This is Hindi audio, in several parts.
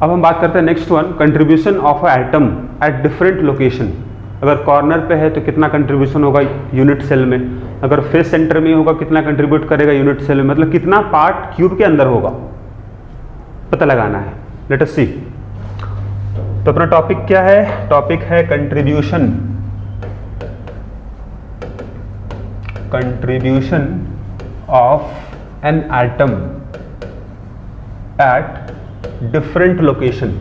अब हम बात करते हैं next one, contribution of a atom at different location. अगर कॉर्नर पे है तो कितना कंट्रीब्यूशन होगा यूनिट सेल में, अगर फेस सेंटर में होगा कितना कंट्रीब्यूट करेगा यूनिट सेल में, मतलब कितना पार्ट क्यूब के अंदर होगा पता लगाना है। लेट अस सी। तो अपना टॉपिक क्या है, टॉपिक है contribution of an atom at different location.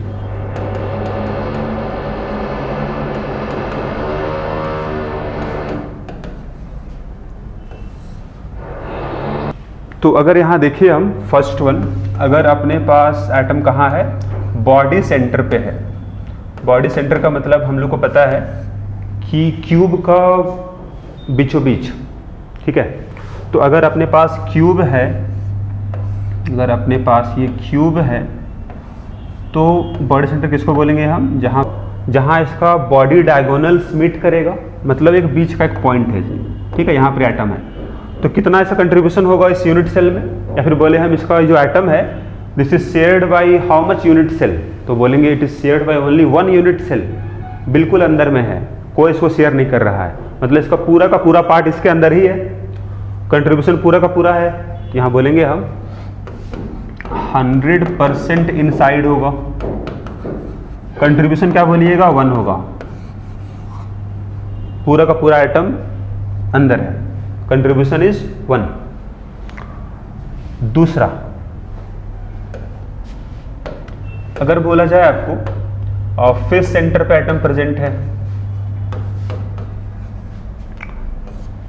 तो अगर यहां देखिए हम फर्स्ट वन, अगर अपने पास एटम कहाँ है, बॉडी सेंटर पे है। बॉडी सेंटर का मतलब हम लोग को पता है कि क्यूब का बीचों बीच, ठीक है। तो अगर अपने पास क्यूब है, अगर अपने पास ये क्यूब है तो बॉडी सेंटर किसको बोलेंगे हम, जहां इसका बॉडी डायगोनल्स मीट करेगा, मतलब एक बीच का एक पॉइंट है जी, ठीक है। यहाँ पर एटम है तो कितना इसका कंट्रीब्यूशन होगा इस यूनिट सेल में, या फिर बोले हम इसका जो एटम है this is shared by how much unit cell, तो बोलेंगे it is shared by only one unit cell, बिल्कुल अंदर में है, कोई इसको शेयर नहीं कर रहा है, मतलब इसका पूरा का पूरा पार्ट इसके अंदर ही है, कंट्रीब्यूशन पूरा का पूरा है। यहाँ बोलेंगे हम 100% इनसाइड होगा, कंट्रीब्यूशन क्या बोलिएगा 1 होगा, पूरा का पूरा एटम अंदर है, कंट्रीब्यूशन इज 1। दूसरा, अगर बोला जाए आपको फेस सेंटर पे एटम प्रेजेंट है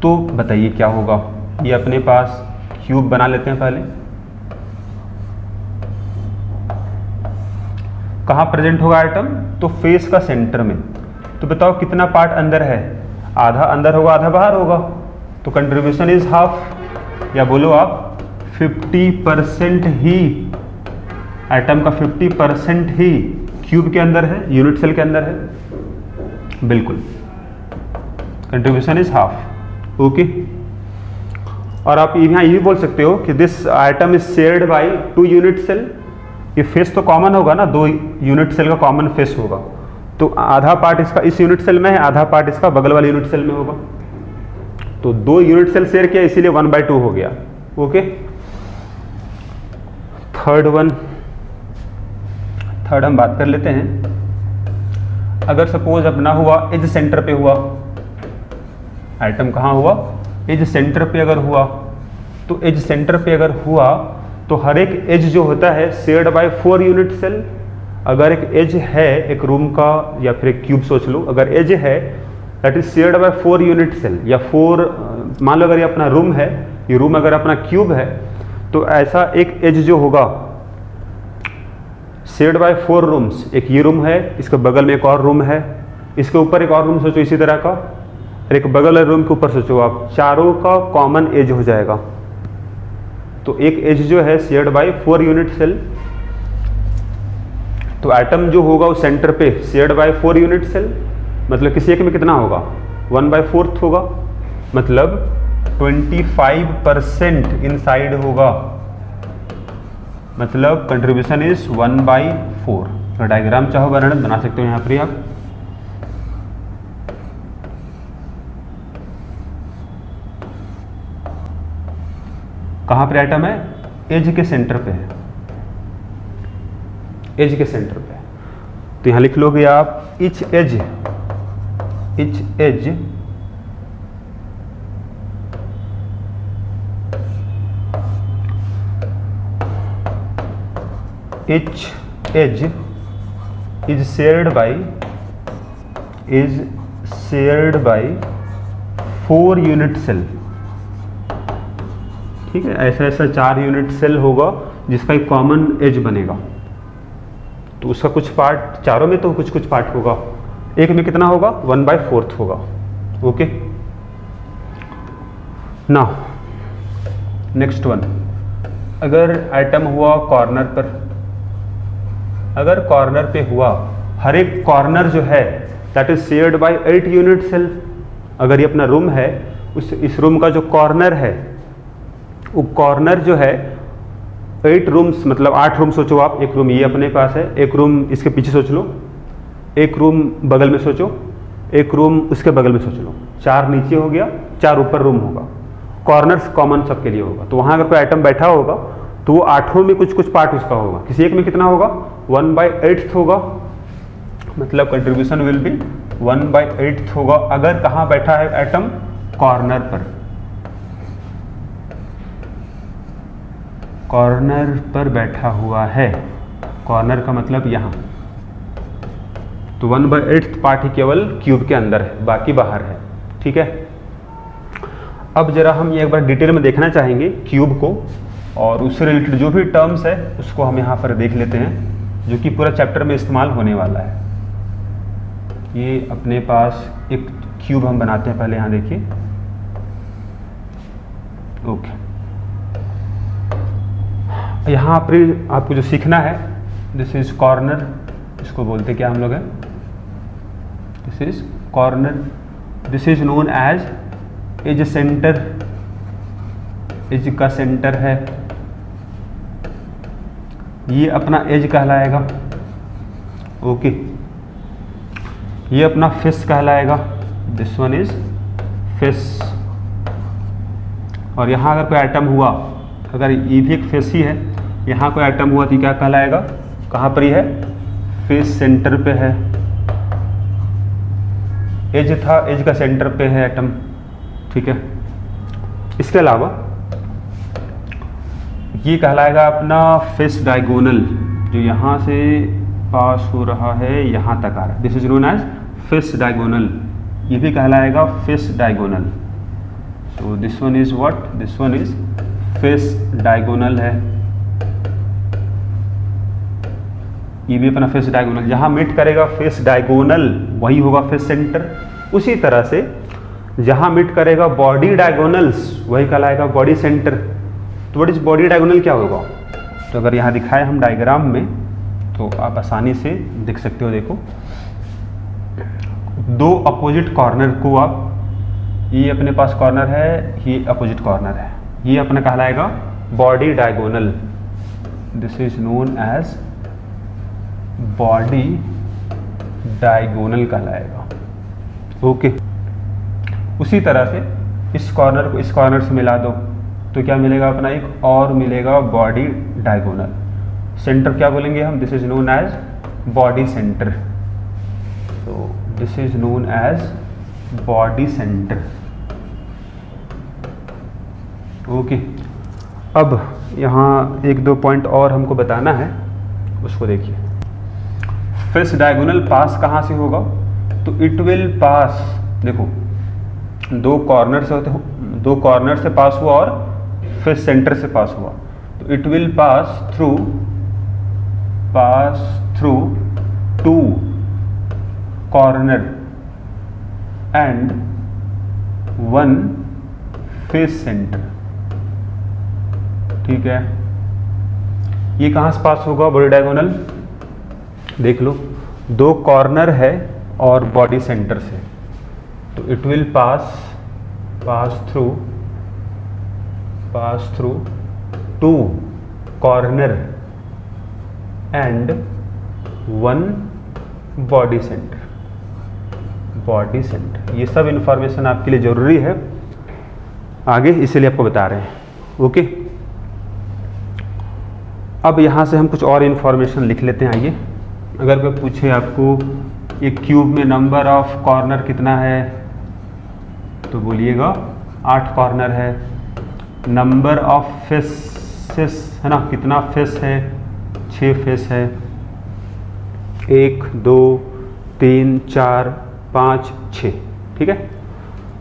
तो बताइए क्या होगा। ये अपने पास क्यूब बना लेते हैं पहले, कहां प्रेजेंट होगा एटम, तो फेस का सेंटर में। तो बताओ कितना पार्ट अंदर है, आधा अंदर होगा आधा बाहर होगा, तो कंट्रीब्यूशन इज हाफ, या बोलो आप 50% ही एटम का 50% ही क्यूब के अंदर है, यूनिट सेल के अंदर है, बिल्कुल कंट्रीब्यूशन इज हाफ। ओके, और आप यहाँ ये भी बोल सकते हो कि this item is shared by 2 unit cell. ये फेस तो कॉमन होगा ना, 2 यूनिट सेल का कॉमन फेस होगा, तो आधा पार्ट इसका इस यूनिट सेल में है, आधा पार्ट इसका बगल वाले यूनिट सेल में होगा, तो 2 यूनिट सेल शेयर किया इसीलिए 1/2 हो गया। ओके, थर्ड हम बात कर लेते हैं। अगर सपोज अपना हुआ एज सेंटर पे हुआ, एटम कहाँ हुआ, एज सेंटर पे अगर हुआ, तो एज सेंटर पे अगर हुआ तो हर एक एज जो होता है शेयर्ड बाय 4 यूनिट सेल। अगर एक एज है एक रूम का या फिर एक क्यूब सोच लो, अगर एज है that is shared by 4 unit cell, या 4 मान लो अगर ये अपना रूम है, ये रूम अगर अपना क्यूब है तो ऐसा एक एज जो होगा शेयर्ड बाय 4 रूम्स। एक ये रूम है, इसके बगल में एक और रूम है, इसके ऊपर एक और रूम सोचो इसी तरह का, और एक बगल वाले रूम के ऊपर सोचो आप, चारों का कॉमन एज हो जाएगा। तो एक एज जो है शेयर्ड बाय 4 यूनिट सेल, तो एटम जो होगा उस सेंटर पे शेयर्ड बाय 4 यूनिट सेल, मतलब किसी एक में कितना होगा 1/4 होगा, मतलब 25% इनसाइड होगा, मतलब कंट्रीब्यूशन इज 1/4। तो डायग्राम चाहो वर्णन बना सकते हो यहाँ पर आप। कहां पर एटम है, एज के सेंटर पे है, एज के सेंटर पे है, तो यहां लिख लोगे आप each edge each edge is shared by 4 unit cell, ठीक है। ऐसा ऐसा 4 यूनिट सेल होगा जिसका एक कॉमन एज बनेगा, तो उसका कुछ पार्ट चारों में तो कुछ कुछ पार्ट होगा, एक में कितना होगा 1/4 होगा। ओके, नाउ नेक्स्ट वन, अगर एटम हुआ कॉर्नर पर, अगर कॉर्नर पे हुआ, हर एक कॉर्नर जो है that is shared by 8 unit cell. अगर ये अपना रूम है, इस रूम का जो कॉर्नर है वो कॉर्नर जो है 8 रूम्स मतलब 8 रूम सोचो आप, एक रूम ये अपने पास है, एक रूम इसके पीछे सोच लो, एक रूम बगल में सोचो, एक रूम उसके बगल में सोच लो, 4 नीचे हो गया, 4 ऊपर रूम होगा, कॉर्नर्स कॉमन सबके लिए होगा। तो वहाँ अगर कोई आइटम बैठा होगा तो वो 8 में कुछ कुछ पार्ट उसका होगा, किसी एक में कितना होगा 1/8 होगा, मतलब कंट्रीब्यूशन विल बी 1/8 होगा अगर कहाँ बैठा है एटम, कॉर्नर पर। कॉर्नर पर बैठा हुआ है, कॉर्नर का मतलब यहाँ, तो 1/8 पार्ट ही केवल क्यूब के अंदर है, बाकी बाहर है। ठीक है, अब जरा हम ये एक बार डिटेल में देखना चाहेंगे क्यूब को, और उससे रिलेटेड जो भी टर्म्स है उसको हम यहाँ पर देख लेते हैं, जो कि पूरा चैप्टर में इस्तेमाल होने वाला है। ये अपने पास एक क्यूब हम बनाते हैं, पहले यहाँ देखिए। ओके, यहाँ पर आपको जो सीखना है, दिस इज कॉर्नर, इसको बोलते क्या हम लोग हैं, this is corner, this is known as edge centre, edge का सेंटर है, ये अपना एज कहलाएगा। ओके, ये अपना फेस कहलाएगा, दिस वन इज फेस। और यहाँ अगर कोई आइटम हुआ, अगर ये भी एक फेस ही है, यहाँ कोई आइटम हुआ तो क्या कहलाएगा, कहाँ पर ही है, फेस सेंटर पे है। एज था, एज का सेंटर पे है एटम। ठीक है, इसके अलावा ये कहलाएगा अपना फेस डायगोनल, जो यहाँ से पास हो रहा है यहाँ तक आ रहा है, this is known as face diagonal, ये भी कहलाएगा face diagonal. So this one is what, this one is face diagonal है, ये भी अपना फेस डायगोनल, जहां मीट करेगा फेस डायगोनल वही होगा फेस सेंटर। उसी तरह से जहां मीट करेगा बॉडी डायगोनल्स वही कहलाएगा बॉडी सेंटर। तो व्हाट इज बॉडी डायगोनल क्या होगा, तो अगर यहाँ दिखाए हम डायग्राम में तो आप आसानी से देख सकते हो। देखो, दो अपोजिट कॉर्नर को आप, ये अपने पास कॉर्नर है, ये अपोजिट कॉर्नर है, ये अपना कहलाएगा body diagonal, this is known as body diagonal कहलाएगा। ओके, उसी तरह से इस कॉर्नर को इस कॉर्नर से मिला दो तो क्या मिलेगा, अपना एक और मिलेगा बॉडी डायगोनल। सेंटर क्या बोलेंगे हम, this is known as body center, तो this is known as body center. Okay, अब यहाँ एक दो पॉइंट और हमको बताना है, उसको देखिए। फेस डायगोनल पास कहाँ से होगा, तो इट विल पास, देखो दो कॉर्नर से होते हो, दो कॉर्नर से पास हुआ और फेस सेंटर से पास हुआ, तो it will pass through two corner and one face centre. ठीक है, ये कहाँ से पास होगा बॉडी डायगोनल, देख लो, दो कॉर्नर है और बॉडी सेंटर से, तो it will pass through two corner and one body centre. ये सब इंफॉर्मेशन आपके लिए जरूरी है आगे, इसीलिए आपको बता रहे हैं। ओके, अब यहाँ से हम कुछ और इंफॉर्मेशन लिख लेते हैं। आइए, अगर कोई पूछे आपको एक क्यूब में नंबर ऑफ कॉर्नर कितना है, तो बोलिएगा 8 कॉर्नर है। नंबर ऑफ फेसेस है ना, कितना फेस है, 6 फेस है, 1 2 3 4 5 6। ठीक है,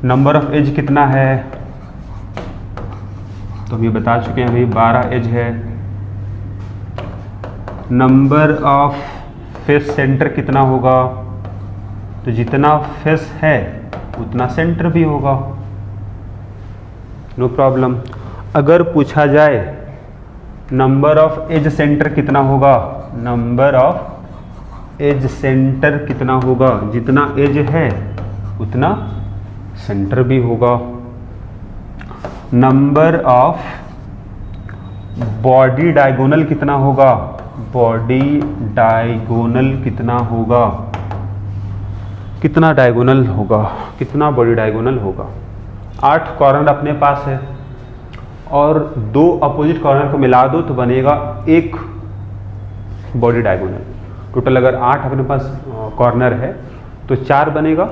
नंबर ऑफ एज कितना है, तो हम ये बता चुके हैं भाई 12 एज है। नंबर ऑफ फेस सेंटर कितना होगा, तो जितना फेस है उतना सेंटर भी होगा, नो प्रॉब्लम। अगर पूछा जाए नंबर ऑफ एज सेंटर कितना होगा, नंबर ऑफ एज सेंटर कितना होगा, जितना एज है उतना सेंटर भी होगा। नंबर ऑफ बॉडी डायगोनल कितना होगा, बॉडी डायगोनल कितना होगा, कितना डायगोनल होगा, कितना बॉडी डायगोनल होगा। 8 कॉर्नर अपने पास है और 2 अपोजिट कॉर्नर को मिला दो तो बनेगा एक बॉडी डायगोनल। टोटल अगर 8 अपने पास कॉर्नर है तो 4 बनेगा,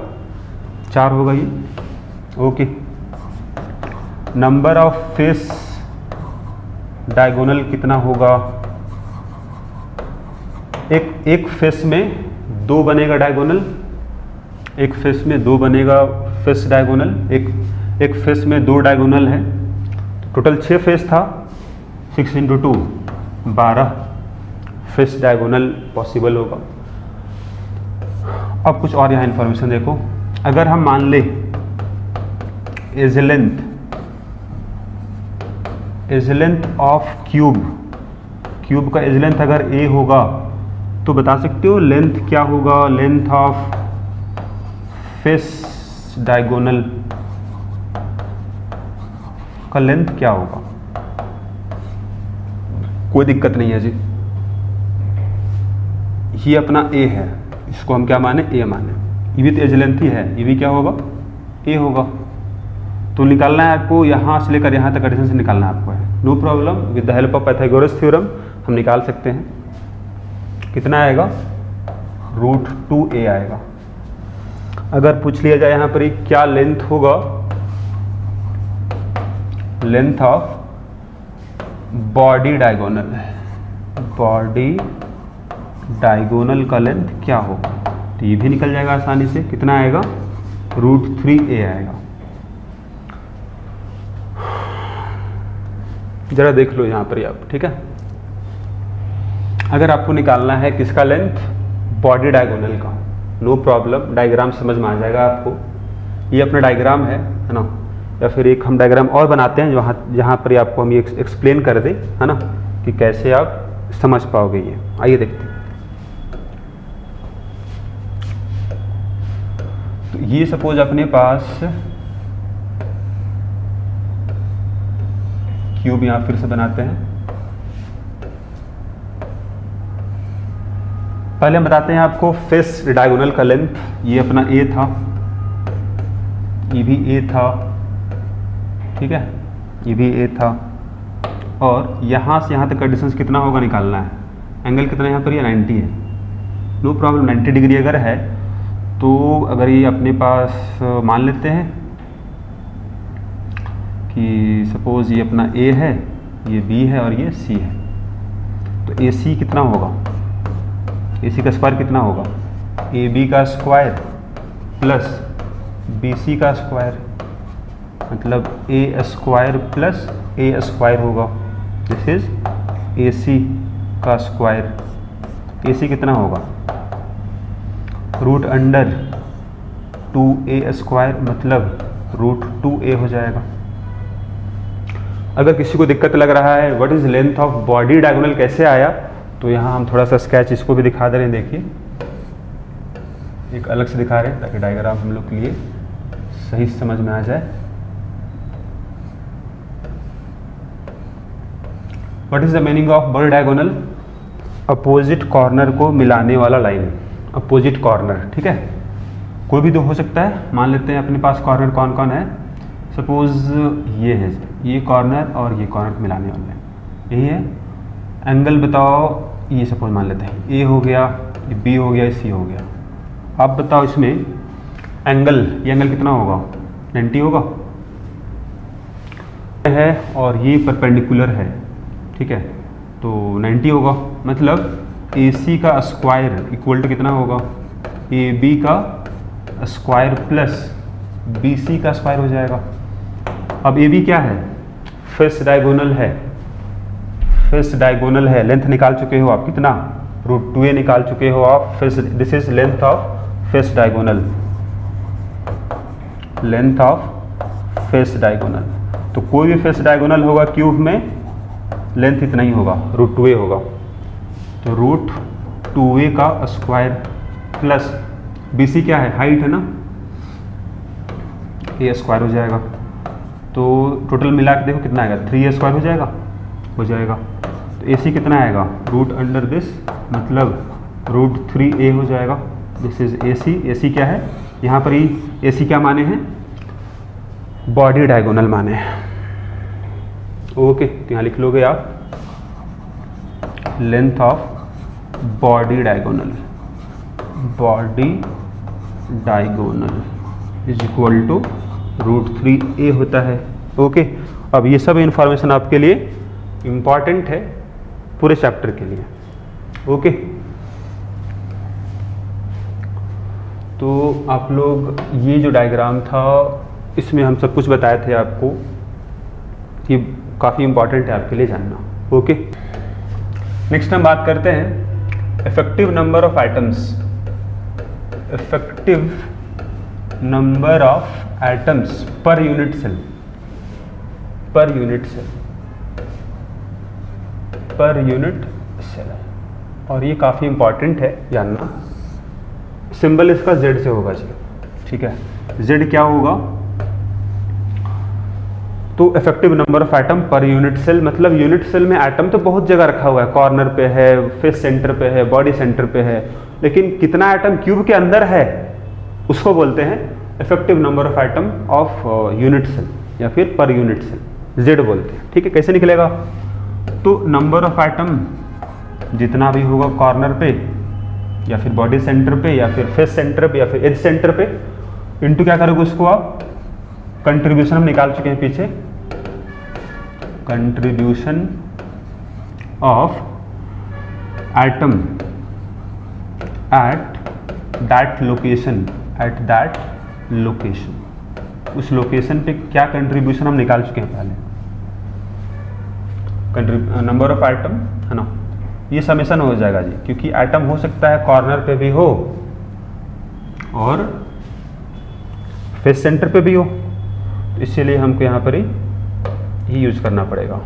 4 होगा ये। Okay, number of face diagonal कितना होगा, एक फेस में 2 बनेगा डायगोनल, एक फेस में 2 बनेगा फेस डायगोनल, एक फेस में 2 डायगोनल है। टोटल 6 फेस था, 6 × 2 12 फेस डायगोनल पॉसिबल होगा। अब कुछ और यहाँ इन्फॉर्मेशन देखो, अगर हम मान ले एज लेंथ ऑफ क्यूब का एज लेंथ अगर a होगा तो बता सकते हो लेंथ क्या होगा, लेंथ ऑफ फेस डायगोनल का लेंथ क्या होगा। कोई दिक्कत नहीं है जी, ये अपना a है, इसको हम क्या माने, a माने, ये भी तो एज लेंथ ही है, ये भी क्या होगा, a होगा। तो निकालना है आपको, यहाँ से लेकर यहाँ तक एडिशन से निकालना है आपको, है no problem. With the help of Pythagoras theorem हम निकाल सकते हैं। कितना आएगा, √2a आएगा। अगर पूछ लिया जाए यहाँ पर क्या लेंथ होगा, length of body diagonal, body diagonal का लेंथ क्या होगा, तो ये भी निकल जाएगा आसानी से। कितना आएगा, √3a आएगा। जरा देख लो यहाँ पर आप, ठीक है। अगर आपको निकालना है किसका लेंथ, बॉडी डायगोनल का, नो प्रॉब्लम, डायग्राम समझ में आ जाएगा आपको। ये अपना डायग्राम है ना, या फिर एक हम डायग्राम और बनाते हैं जहाँ पर आपको हम ये एक्सप्लेन कर दें, है ना, कि कैसे आप समझ पाओगे ये। आइए देखते हैं। तो ये सपोज अपने पास क्यूब यहाँ फिर से बनाते हैं। पहले हम बताते हैं आपको फेस डायगोनल का लेंथ, ये अपना a था, ये भी a था, ठीक है, ये भी a था, और यहाँ से यहाँ तक का डिस्टेंस कितना होगा निकालना है। एंगल कितना यहाँ पर, ये 90 है, नो प्रॉब्लम। 90 डिग्री अगर है तो अगर ये अपने पास मान लेते हैं कि सपोज ये अपना a है, ये b है और ये c है, तो AC कितना होगा, AC का स्क्वायर कितना होगा, AB का स्क्वायर प्लस BC का स्क्वायर, मतलब A square plus A square होगा। दिस इज AC का स्क्वायर। AC कितना होगा, √2a स्क्वायर, मतलब √2a हो जाएगा। अगर किसी को दिक्कत लग रहा है what is length of body diagonal कैसे आया, तो यहाँ हम थोड़ा सा स्केच इसको भी दिखा दे रहे हैं। देखिए, एक अलग से दिखा रहे हैं ताकि डायग्राम हम लोग के लिए सही समझ में आ जाए। What is the meaning of body diagonal, opposite corner को मिलाने वाला लाइन, अपोजिट कॉर्नर, ठीक है। कोई भी 2 हो सकता है। मान लेते हैं अपने पास कॉर्नर कौन कौन है, सपोज ये है, ये कॉर्नर और ये कॉर्नर को मिलाने वाला है, यही है। एंगल बताओ, ये सपोज मान लेते हैं A हो गया, ये B हो गया, ये C हो गया। आप बताओ इसमें एंगल, ये एंगल कितना होगा, 90 होगा है, और ये परपेंडिकुलर है, ठीक है, तो 90 होगा। मतलब AC का स्क्वायर इक्वल टू कितना होगा, AB का स्क्वायर प्लस BC का स्क्वायर हो जाएगा। अब AB क्या है, फेस डायगोनल है, फेस डायगोनल है। लेंथ निकाल चुके हो आप, कितना, √2a निकाल चुके हो आप। Face, this is length of face diagonal, length of face diagonal. तो कोई भी फेस डायगोनल होगा क्यूब में, लेंथ इतना ही होगा, √2a होगा। तो √2a का स्क्वायर प्लस BC क्या है, हाइट है ना, a स्क्वायर हो जाएगा। तो टोटल मिला के देखो कितना आएगा, 3a स्क्वायर हो जाएगा। हो जाएगा। तो AC कितना आएगा, रूट अंडर दिस मतलब √3a हो जाएगा। This is AC। AC क्या है यहाँ पर ही, AC क्या माने हैं, बॉडी डायगोनल माने हैं। ओके, तो यहाँ लिख लोगे आप length of body diagonal is equal to √3a होता है। ओके, अब ये सब इंफॉर्मेशन आपके लिए इंपॉर्टेंट है पूरे चैप्टर के लिए। ओके, तो आप लोग ये जो डायग्राम था इसमें हम सब कुछ बताए थे आपको, ये काफ़ी इंपॉर्टेंट है आपके लिए जानना। ओके, नेक्स्ट हम बात करते हैं effective number of atoms. Effective number of atoms per unit cell, per unit cell, और ये काफ़ी इंपॉर्टेंट है जानना। सिंबल इसका Z से होगा जी, ठीक है। Z क्या होगा, तो effective number of atom per unit cell, मतलब यूनिट सेल में एटम तो बहुत जगह रखा हुआ है, कॉर्नर पे है, फेस सेंटर पे है, बॉडी सेंटर पे है, लेकिन कितना एटम क्यूब के अंदर है उसको बोलते हैं effective number of atom of unit cell या फिर पर यूनिट सेल, Z बोलते हैं। ठीक है, कैसे निकलेगा, तो नंबर ऑफ एटम जितना भी होगा कॉर्नर पे या फिर बॉडी सेंटर पे या फिर फेस सेंटर पे या फिर एज सेंटर पे, इनटू क्या करोगे उसको आप, कंट्रीब्यूशन हम निकाल चुके हैं पीछे, contribution of atom at that location, उस लोकेशन पे क्या कंट्रीब्यूशन हम निकाल चुके हैं पहले, नंबर ऑफ एटम है ना, ये समेशन हो जाएगा जी, क्योंकि एटम हो सकता है कॉर्नर पे भी हो और फेस सेंटर पे भी हो, तो इसीलिए हमको यहाँ पर ही यूज करना पड़ेगा।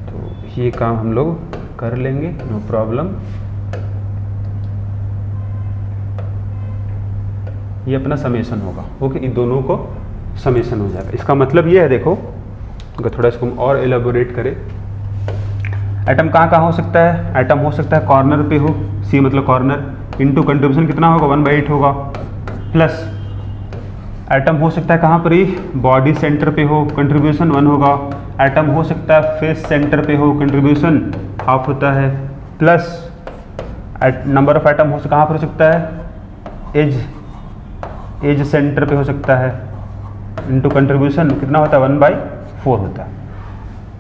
तो ये काम हम लोग कर लेंगे, नो प्रॉब्लम। ये अपना समेशन होगा। ओके, इन दोनों को समेशन हो जाएगा। इसका मतलब ये है, देखो अगर थोड़ा इसको हम और एलेबोरेट करें, एटम कहाँ कहाँ हो सकता है, एटम हो सकता है कॉर्नर पे हो, सी मतलब कॉर्नर, इनटू कंट्रीब्यूशन कितना होगा 1/8 होगा, प्लस एटम हो सकता है कहाँ पर ही, बॉडी सेंटर पे हो, कंट्रीब्यूशन 1 होगा, एटम हो सकता है फेस सेंटर पे हो, कंट्रीब्यूशन हाफ होता है, प्लस नंबर ऑफ एटम हो कहाँ पर हो सकता है, एज सेंटर पे हो सकता है, इनटू कंट्रीब्यूशन कितना होता है 1/4 होता है।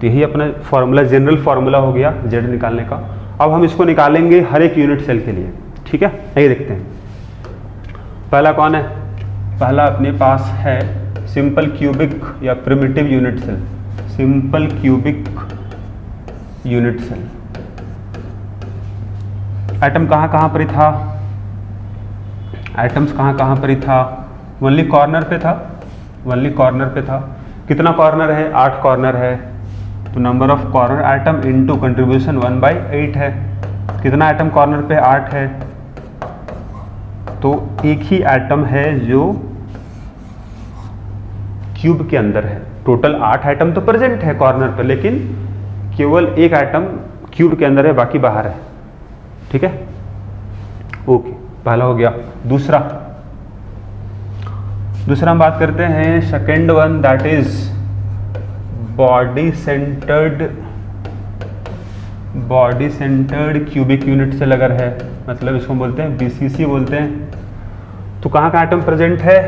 तो यही अपना फॉर्मूला, जनरल फार्मूला हो गया Z निकालने का। अब हम इसको निकालेंगे हर एक यूनिट सेल के लिए, ठीक है। ये देखते हैं, पहला कौन है, पहला अपने पास है सिंपल क्यूबिक या primitive unit cell, simple cubic unit cell. Atom कहाँ कहाँ पर था, एटम्स कहाँ कहाँ पर था, ओनली कॉर्नर पे था, ओनली कॉर्नर पे था। कितना कॉर्नर है, 8 कॉर्नर है, तो number of corner atom into contribution 1/8 है। कितना एटम कॉर्नर पे, 8 है, तो एक ही एटम है जो क्यूब के अंदर है। टोटल 8 एटम तो प्रेजेंट है कॉर्नर पे, लेकिन केवल एक एटम क्यूब के अंदर है, बाकी बाहर है। ठीक है, ओके, पहला हो गया। दूसरा हम बात करते हैं second one, that is body centred cubic unit cell अगर है, मतलब इसको बोलते हैं BCC बोलते हैं। तो कहाँ का एटम प्रेजेंट है,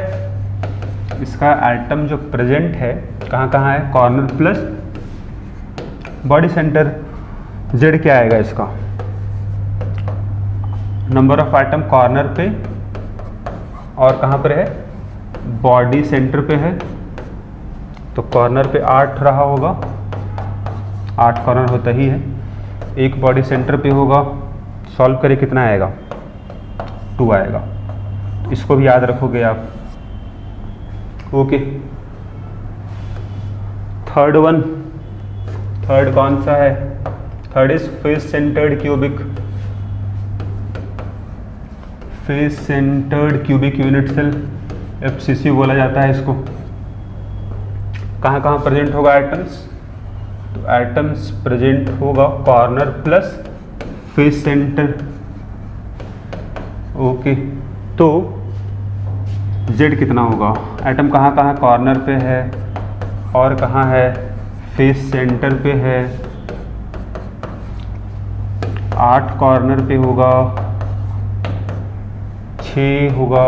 इसका एटम जो प्रेजेंट है कहाँ कहाँ है, corner plus body centre. Z क्या आएगा इसका, नंबर ऑफ एटम कॉर्नर पे और कहाँ पर है, बॉडी सेंटर पे है, तो कॉर्नर पे 8 रहा होगा, 8 कॉर्नर होता ही है, एक बॉडी सेंटर पे होगा। सॉल्व करें कितना आएगा, 2 आएगा। इसको भी याद रखोगे आप। ओके, थर्ड कौन सा है, third is face centred cubic unit cell, FCC बोला जाता है इसको। कहाँ कहाँ प्रेजेंट होगा एटम्स, तो एटम्स प्रेजेंट होगा corner plus face centre. Okay, तो Z कितना होगा, एटम कहाँ कहाँ कॉर्नर पे है और कहाँ है, फेस सेंटर पे है। 8 कॉर्नर पे होगा, 6 होगा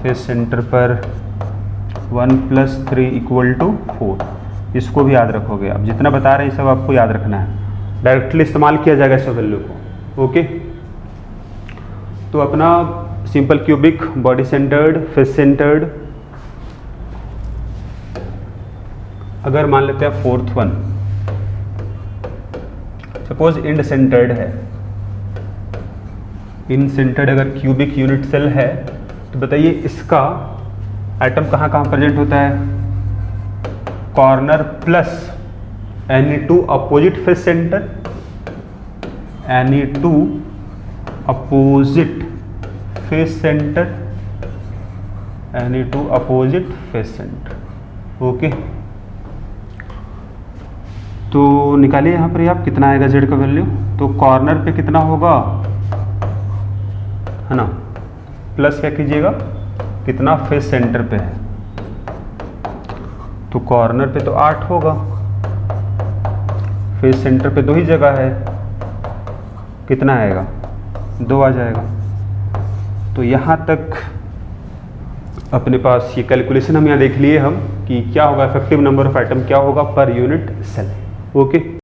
फेस सेंटर पर, 1 + 3 = 4। इसको भी याद रखोगे। अब जितना बता रहे हैं सब आपको याद रखना है, डायरेक्टली इस्तेमाल किया जाएगा सब वैल्यू को। ओके, तो अपना simple cubic, body centred, face centred. अगर मान लेते हैं 4th one, suppose end centred है, इन सेंटर्ड अगर क्यूबिक यूनिट सेल है, तो बताइए इसका एटम कहाँ कहाँ प्रेजेंट होता है, corner plus Ni2 opposite face centre, Ni2 opposite face centre, Ni2 opposite face centre. Okay, तो निकालिए यहाँ पर आप कितना आएगा Z का वैल्यू। तो कॉर्नर पे कितना होगा, है ना, प्लस क्या कीजिएगा, कितना फेस सेंटर पे है, तो कॉर्नर पे तो 8 होगा, फेस सेंटर पे 2 ही जगह है, कितना आएगा, 2 आ जाएगा। तो यहाँ तक अपने पास ये कैलकुलेशन हम यहाँ देख लिए हम कि क्या होगा इफेक्टिव नंबर ऑफ एटम क्या होगा पर यूनिट सेल। ओके।